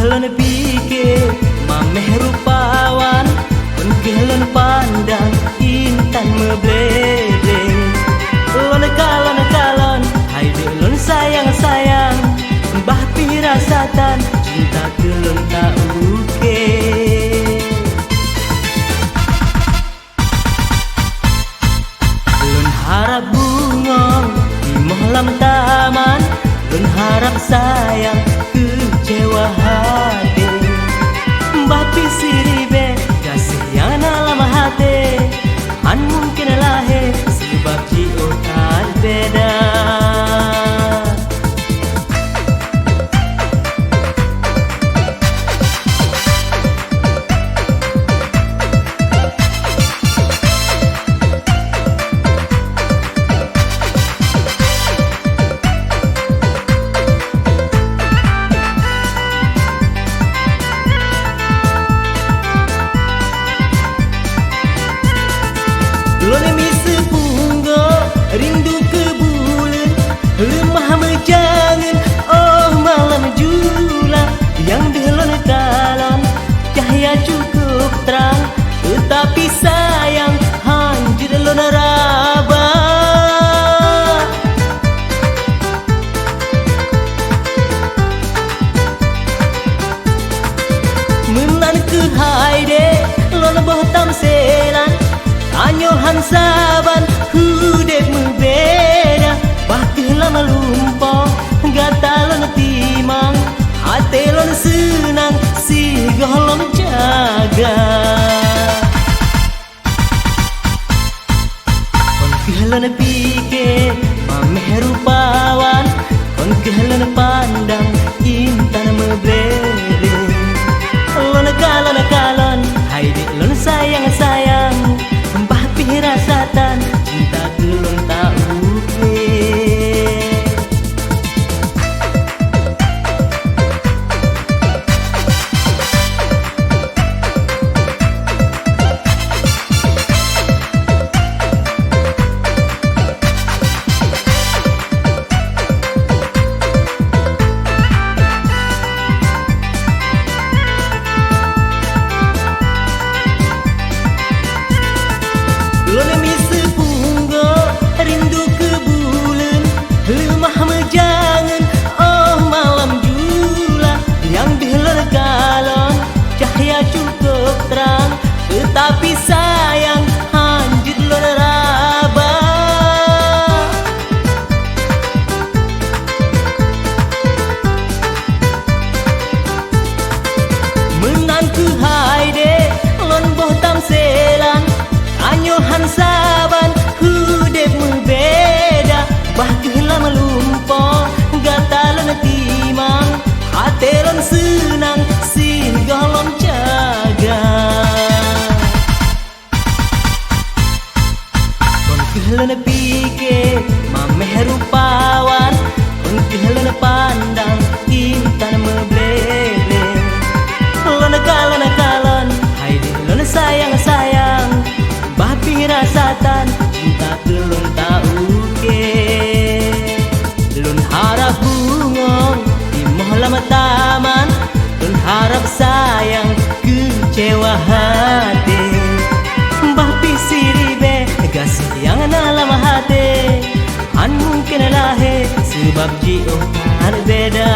kehelon pikir mameh rupawan, pun kehelon pandang intan mebledeng. Lon kalon, hai delon sayang, bah pirasatan cinta kelon tak uke. Lon harap bungong di malam taman, lon harap sayang kecewa hati. Bah pisiribe kasih yang dalam hati, han mungkin lahir sebab jiwa tak beda. Lon misi punggo rindu ke bulan, lemah mejangan oh malam jula. Yang delon kalon cahaya cukup terang, tetapi sayang hancur lon raba. Menan ke haide lon bohtam selan, anyohan saban hudep membeda. Bakih lama lumpong gatalon timang, hatelon senang si golong jaga. Kon kehelon pikir mameh rupawan, kon kehelon pandang intan mebledeng. Lon kalon, hai delon sayang, bah pirasatan cinta kelon tak uke. Lon misi punggo rindu ke bulan, lemah mejangan oh malam jula. Yang delon kalon cahaya cukup terang, tetapi sayang hancur lon raba. Menan ku haide lon bohtam selan, anyohan saban hudep membeda. Bakih lama lumpong gatalon timang, hatelon senang si golong jaga. Kon kehelon pikir mameh rupawan, kon kehelon pandang intan mebledeng. Lon kalon, hai delon sayang, bah pirasatan cinta kelon tak uke. Lon harap bungong di malam taman, lon harap sayang kecewa hati. Bah pisiribe kasih yang dalam hati, han mungkin lahir sebab jiwa tak beda.